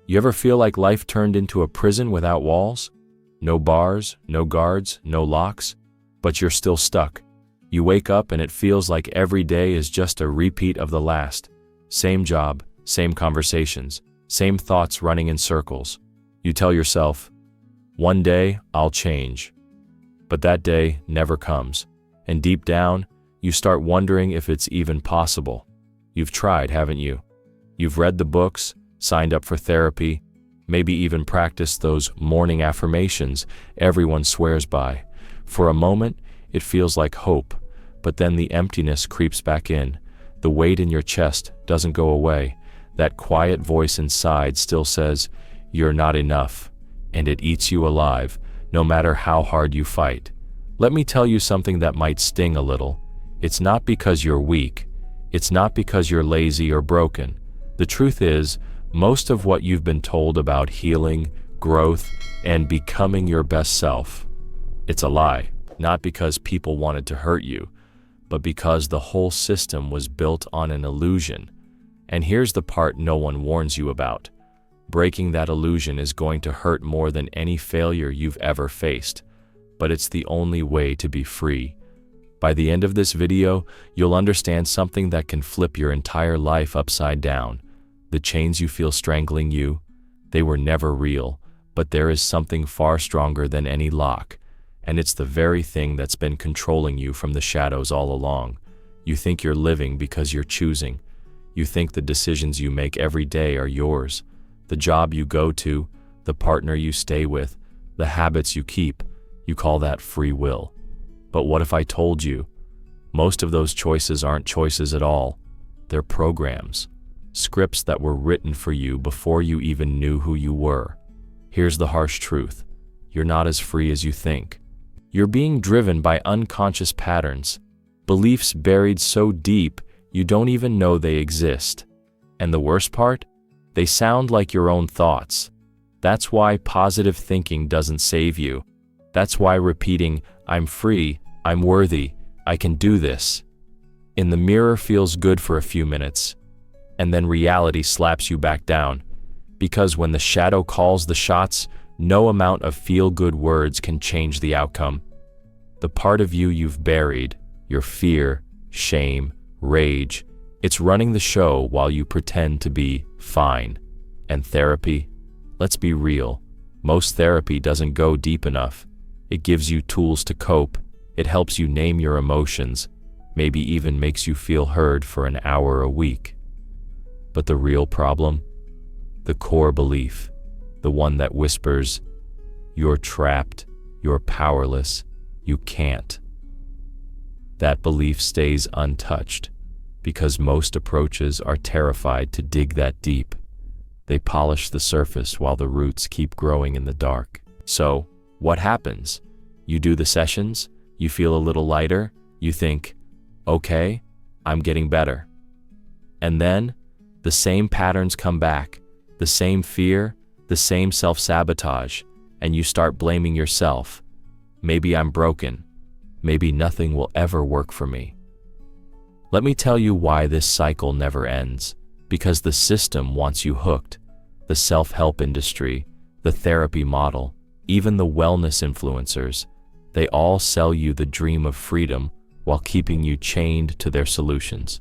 You ever feel like life turned into a prison without walls? No bars, no guards, no locks, but you're still stuck. You wake up and it feels like every day is just a repeat of the last. Same job, same conversations, same thoughts running in circles. You tell yourself, one day I'll change. But that day never comes. And deep down, you start wondering if it's even possible. You've tried, haven't you? You've read the books, signed up for therapy, maybe even practiced those morning affirmations everyone swears by. For a moment, it feels like hope, but then the emptiness creeps back in. The weight in your chest doesn't go away. That quiet voice inside still says, "You're not enough," and it eats you alive, no matter how hard you fight. Let me tell you something that might sting a little. It's not because you're weak. It's not because you're lazy or broken. The truth is, most of what you've been told about healing, growth, and becoming your best self, it's a lie. Not because people wanted to hurt you, but because the whole system was built on an illusion. And here's the part no one warns you about. Breaking that illusion is going to hurt more than any failure you've ever faced, but it's the only way to be free. By the end of this video, you'll understand something that can flip your entire life upside down. The chains you feel strangling you, they were never real, but there is something far stronger than any lock, and it's the very thing that's been controlling you from the shadows all along. You think you're living because you're choosing. You think the decisions you make every day are yours. The job you go to, the partner you stay with, the habits you keep, you call that free will. But what if I told you, most of those choices aren't choices at all. They're programs, scripts that were written for you before you even knew who you were. Here's the harsh truth. You're not as free as you think. You're being driven by unconscious patterns, beliefs buried so deep you don't even know they exist. And the worst part? They sound like your own thoughts. That's why positive thinking doesn't save you. That's why repeating, "I'm free, I'm worthy, I can do this," in the mirror feels good for a few minutes, and then reality slaps you back down. Because when the shadow calls the shots, no amount of feel-good words can change the outcome. The part of you you've buried, your fear, shame, rage, it's running the show while you pretend to be fine. And therapy? Let's be real. Most therapy doesn't go deep enough. It gives you tools to cope. It helps you name your emotions, maybe even makes you feel heard for an hour a week. But the real problem? The core belief, the one that whispers, "You're trapped, you're powerless, you can't." That belief stays untouched because most approaches are terrified to dig that deep. They polish the surface while the roots keep growing in the dark. So, what happens? You do the sessions, you feel a little lighter, you think, okay, I'm getting better. And then, the same patterns come back, the same fear, the same self-sabotage, and you start blaming yourself. Maybe I'm broken. Maybe nothing will ever work for me. Let me tell you why this cycle never ends. Because the system wants you hooked. The self-help industry, the therapy model, even the wellness influencers, they all sell you the dream of freedom while keeping you chained to their solutions.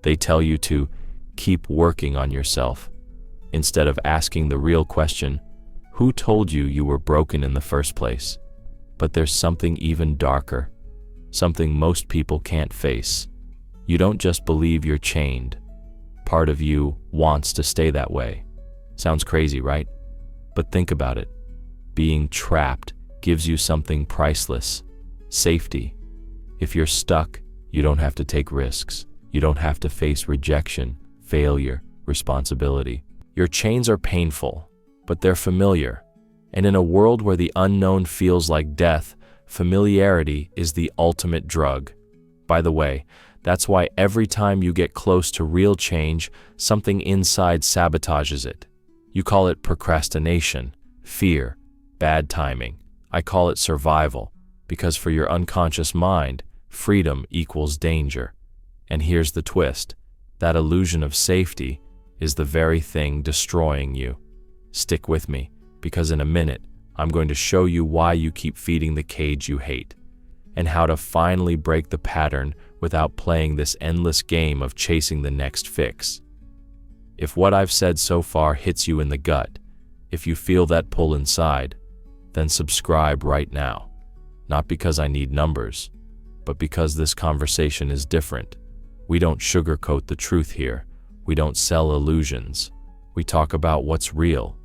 They tell you to keep working on yourself, instead of asking the real question, who told you you were broken in the first place? But there's something even darker, something most people can't face. You don't just believe you're chained. Part of you wants to stay that way. Sounds crazy, right? But think about it. Being trapped gives you something priceless: safety. If you're stuck, you don't have to take risks. You don't have to face rejection, failure, responsibility. Your chains are painful, but they're familiar. And in a world where the unknown feels like death, familiarity is the ultimate drug. By the way, that's why every time you get close to real change, something inside sabotages it. You call it procrastination, fear, bad timing. I call it survival, because for your unconscious mind, freedom equals danger. And here's the twist. That illusion of safety is the very thing destroying you. Stick with me, because in a minute, I'm going to show you why you keep feeding the cage you hate, and how to finally break the pattern without playing this endless game of chasing the next fix. If what I've said so far hits you in the gut, if you feel that pull inside, then subscribe right now. Not because I need numbers, but because this conversation is different. We don't sugarcoat the truth here. We don't sell illusions. We talk about what's real,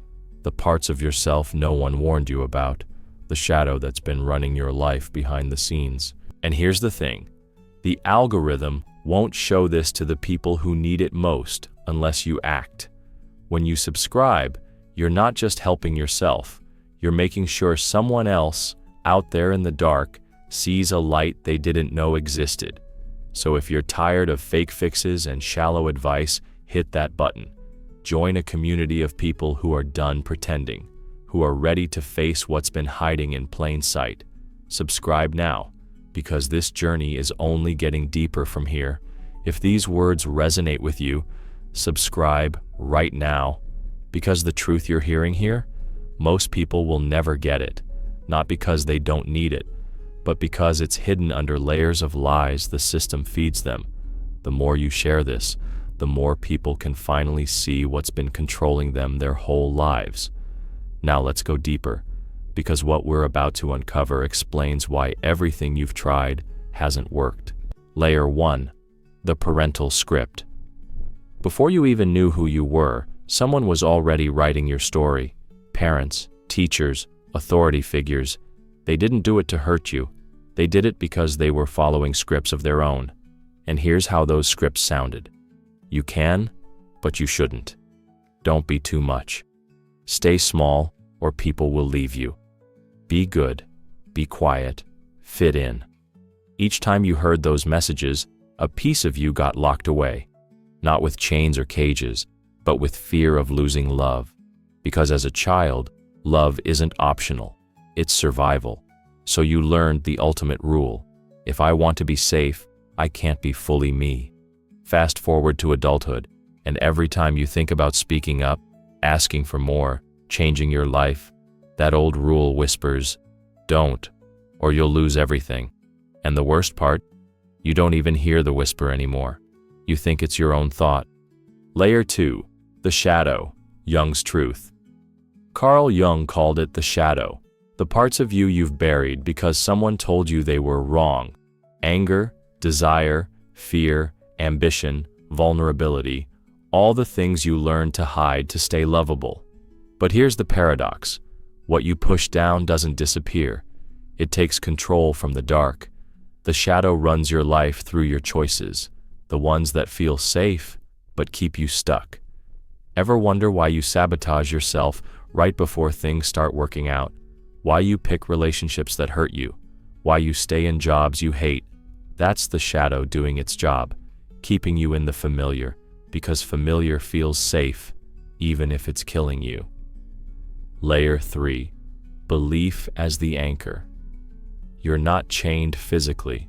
the parts of yourself no one warned you about, the shadow that's been running your life behind the scenes. And here's the thing, the algorithm won't show this to the people who need it most unless you act. When you subscribe, you're not just helping yourself, you're making sure someone else out there in the dark sees a light they didn't know existed. So if you're tired of fake fixes and shallow advice, hit that button. Join a community of people who are done pretending, who are ready to face what's been hiding in plain sight. Subscribe now, because this journey is only getting deeper from here. If these words resonate with you, subscribe right now, because the truth you're hearing here, most people will never get it, not because they don't need it, but because it's hidden under layers of lies the system feeds them. The more you share this, the more people can finally see what's been controlling them their whole lives. Now let's go deeper, because what we're about to uncover explains why everything you've tried hasn't worked. Layer 1. The parental script. Before you even knew who you were, someone was already writing your story. Parents, teachers, authority figures. They didn't do it to hurt you. They did it because they were following scripts of their own. And here's how those scripts sounded. You can, but you shouldn't. Don't be too much. Stay small, or people will leave you. Be good, be quiet, fit in. Each time you heard those messages, a piece of you got locked away. Not with chains or cages, but with fear of losing love. Because as a child, love isn't optional, it's survival. So you learned the ultimate rule. If I want to be safe, I can't be fully me. Fast forward to adulthood, and every time you think about speaking up, asking for more, changing your life, that old rule whispers, don't, or you'll lose everything. And the worst part, you don't even hear the whisper anymore. You think it's your own thought. Layer 2. The shadow. Jung's truth. Carl Jung called it the shadow. The parts of you you've buried because someone told you they were wrong. Anger, desire, fear, ambition, vulnerability, all the things you learned to hide to stay lovable. But here's the paradox. What you push down doesn't disappear. It takes control from the dark. The shadow runs your life through your choices, the ones that feel safe but keep you stuck. Ever wonder why you sabotage yourself right before things start working out? Why you pick relationships that hurt you? Why you stay in jobs you hate? That's the shadow doing its job, keeping you in the familiar, because familiar feels safe, even if it's killing you. Layer 3. Belief as the anchor. You're not chained physically,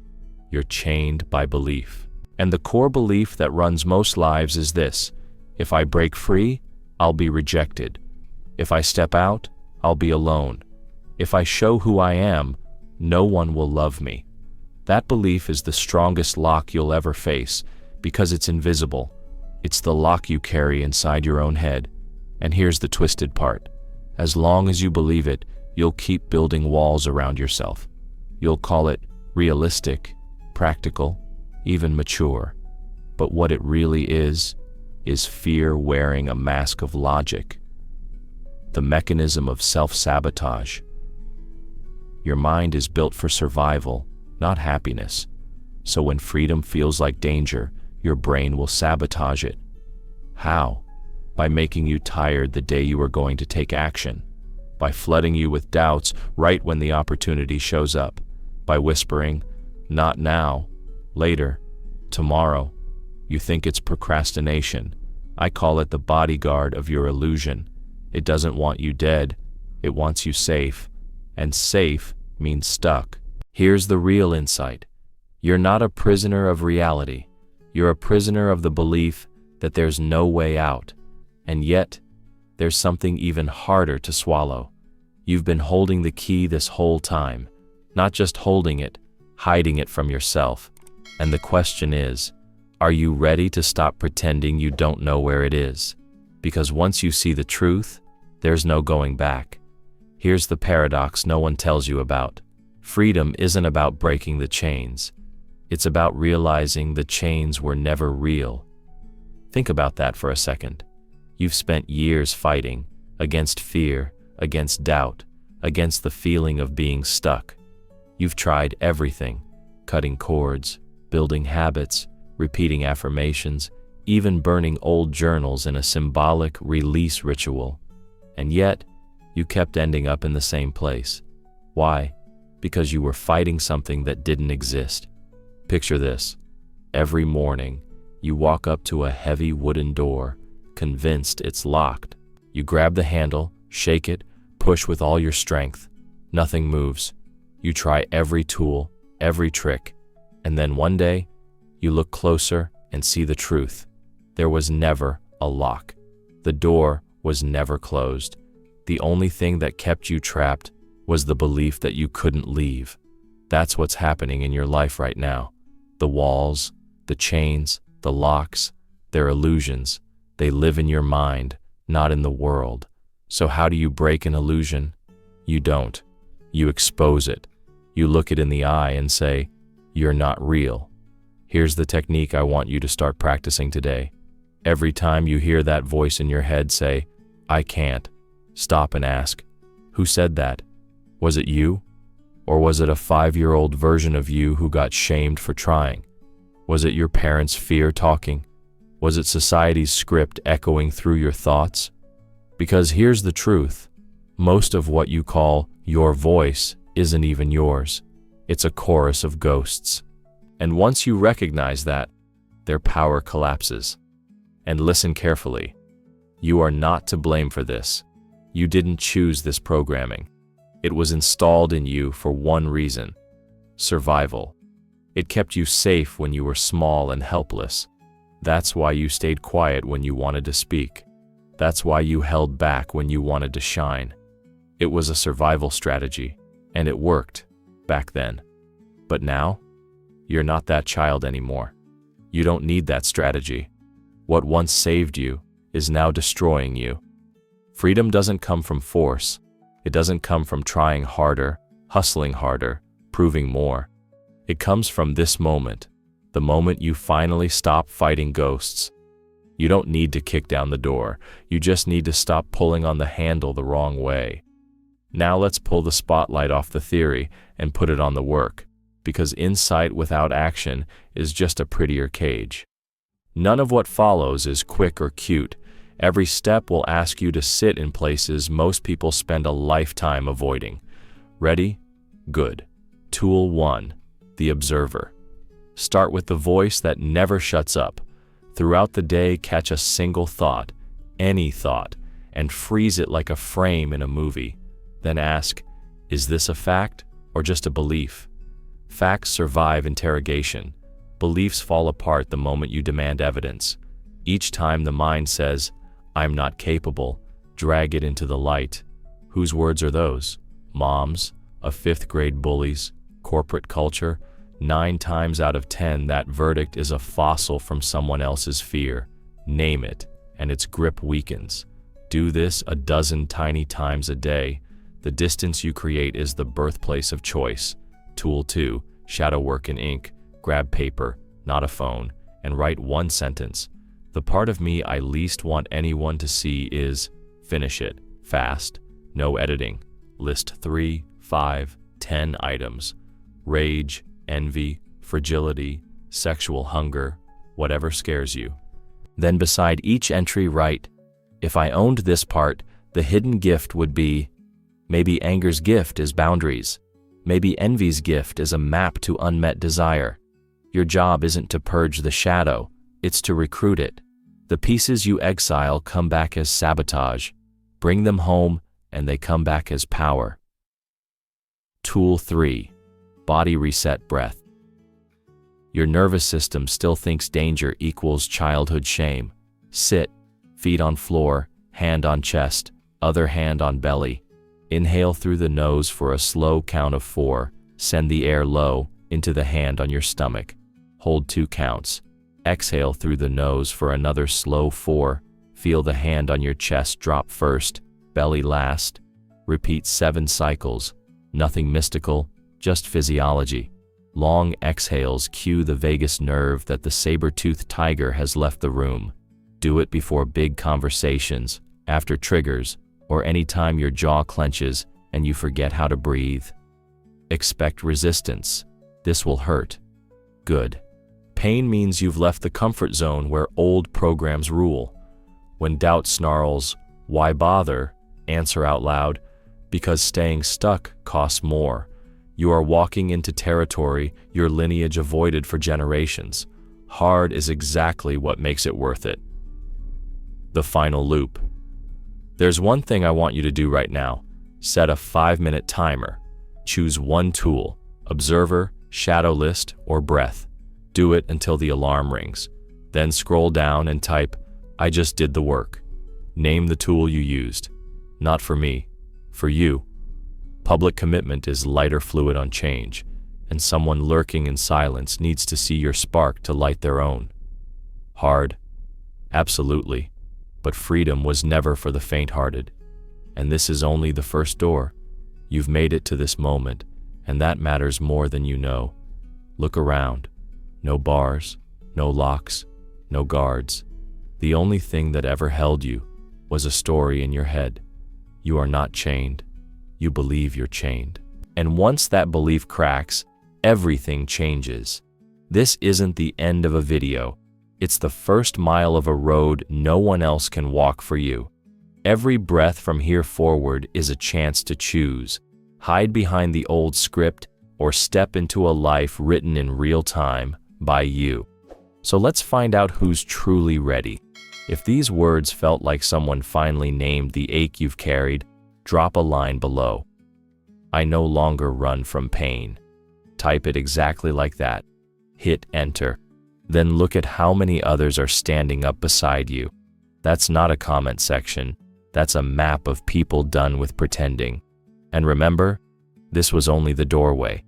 you're chained by belief. And the core belief that runs most lives is this: if I break free, I'll be rejected. If I step out, I'll be alone. If I show who I am, no one will love me. That belief is the strongest lock you'll ever face, because it's invisible. It's the lock you carry inside your own head. And here's the twisted part. As long as you believe it, you'll keep building walls around yourself. You'll call it realistic, practical, even mature. But what it really is fear wearing a mask of logic. The mechanism of self-sabotage. Your mind is built for survival, not happiness. So when freedom feels like danger, your brain will sabotage it. How? By making you tired the day you are going to take action. By flooding you with doubts right when the opportunity shows up. By whispering, not now, later, tomorrow. You think it's procrastination. I call it the bodyguard of your illusion. It doesn't want you dead, it wants you safe. And safe means stuck. Here's the real insight. You're not a prisoner of reality. You're a prisoner of the belief that there's no way out. And yet, there's something even harder to swallow. You've been holding the key this whole time, not just holding it, hiding it from yourself. And the question is, are you ready to stop pretending you don't know where it is? Because once you see the truth, there's no going back. Here's the paradox no one tells you about. Freedom isn't about breaking the chains. It's about realizing the chains were never real. Think about that for a second. You've spent years fighting against fear, against doubt, against the feeling of being stuck. You've tried everything, cutting cords, building habits, repeating affirmations, even burning old journals in a symbolic release ritual. And yet, you kept ending up in the same place. Why? Because you were fighting something that didn't exist. Picture this. Every morning, you walk up to a heavy wooden door, convinced it's locked. You grab the handle, shake it, push with all your strength. Nothing moves. You try every tool, every trick, and then one day, you look closer and see the truth. There was never a lock. The door was never closed. The only thing that kept you trapped was the belief that you couldn't leave. That's what's happening in your life right now. The walls, the chains, the locks, they're illusions. They live in your mind, not in the world. So how do you break an illusion? You don't. You expose it. You look it in the eye and say, "You're not real." Here's the technique I want you to start practicing today. Every time you hear that voice in your head say, "I can't," stop and ask, who said that? Was it you? Or was it a 5-year-old version of you who got shamed for trying? Was it your parents' fear talking? Was it society's script echoing through your thoughts? Because here's the truth. Most of what you call your voice isn't even yours. It's a chorus of ghosts. And once you recognize that, their power collapses. And listen carefully. You are not to blame for this. You didn't choose this programming. It was installed in you for one reason: survival. It kept you safe when you were small and helpless. That's why you stayed quiet when you wanted to speak. That's why you held back when you wanted to shine. It was a survival strategy, and it worked back then. But now, you're not that child anymore. You don't need that strategy. What once saved you is now destroying you. Freedom doesn't come from force. It doesn't come from trying harder, hustling harder, proving more. It comes from this moment, the moment you finally stop fighting ghosts. You don't need to kick down the door. You just need to stop pulling on the handle the wrong way. Now let's pull the spotlight off the theory and put it on the work, because insight without action is just a prettier cage. None of what follows is quick or cute. Every step will ask you to sit in places most people spend a lifetime avoiding. Ready? Good. Tool 1, the observer. Start with the voice that never shuts up. Throughout the day, catch a single thought, any thought, and freeze it like a frame in a movie. Then ask, is this a fact or just a belief? Facts survive interrogation. Beliefs fall apart the moment you demand evidence. Each time the mind says, "I'm not capable," drag it into the light. Whose words are those? Mom's, a 5th grade bully's, corporate culture? 9 times out of 10, that verdict is a fossil from someone else's fear. Name it, and its grip weakens. Do this a dozen tiny times a day. The distance you create is the birthplace of choice. Tool 2, shadow work in ink. Grab paper, not a phone, and write one sentence. The part of me I least want anyone to see is, finish it, fast, no editing. List 3, 5, 10 items. Rage, envy, fragility, sexual hunger, whatever scares you. Then beside each entry write, if I owned this part, the hidden gift would be, maybe anger's gift is boundaries. Maybe envy's gift is a map to unmet desire. Your job isn't to purge the shadow, it's to recruit it. The pieces you exile come back as sabotage. Bring them home, and they come back as power. Tool 3, body reset breath. Your nervous system still thinks danger equals childhood shame. Sit, feet on floor, Hand on chest, other hand on belly. Inhale through the nose for a slow count of 4. Send the air low into the hand on your stomach. Hold 2 counts. Exhale through the nose for another slow 4. Feel the hand on your chest drop first, belly last. Repeat 7 cycles. Nothing mystical, just physiology. Long exhales cue the vagus nerve that the saber-toothed tiger has left the room. Do it before big conversations, after triggers, or any time your jaw clenches and you forget how to breathe. Expect resistance. This will hurt. Good. Pain means you've left the comfort zone where old programs rule. When doubt snarls, "Why bother?" answer out loud, "Because staying stuck costs more." You are walking into territory your lineage avoided for generations. Hard is exactly what makes it worth it. The final loop. There's one thing I want you to do right now. Set a 5-minute timer. Choose one tool: observer, shadow list, or breath. Do it until the alarm rings. Then scroll down and type, "I just did the work." Name the tool you used. Not for me, for you. Public commitment is lighter fluid on change, and someone lurking in silence needs to see your spark to light their own. Hard? Absolutely. But freedom was never for the faint-hearted. And this is only the first door. You've made it to this moment, and that matters more than you know. Look around. No bars, no locks, no guards. The only thing that ever held you was a story in your head. You are not chained. You believe you're chained. And once that belief cracks, everything changes. This isn't the end of a video. It's the first mile of a road no one else can walk for you. Every breath from here forward is a chance to choose. Hide behind the old script or step into a life written in real time by you. So let's find out who's truly ready. If these words felt like someone finally named the ache you've carried, drop a line below. I no longer run from pain. Type it exactly like that. Hit enter. Then look at how many others are standing up beside you. That's not a comment section. That's a map of people done with pretending. And remember, this was only the doorway.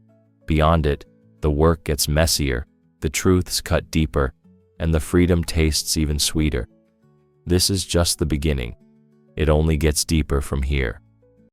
Beyond it, the work gets messier, the truths cut deeper, and the freedom tastes even sweeter. This is just the beginning. It only gets deeper from here.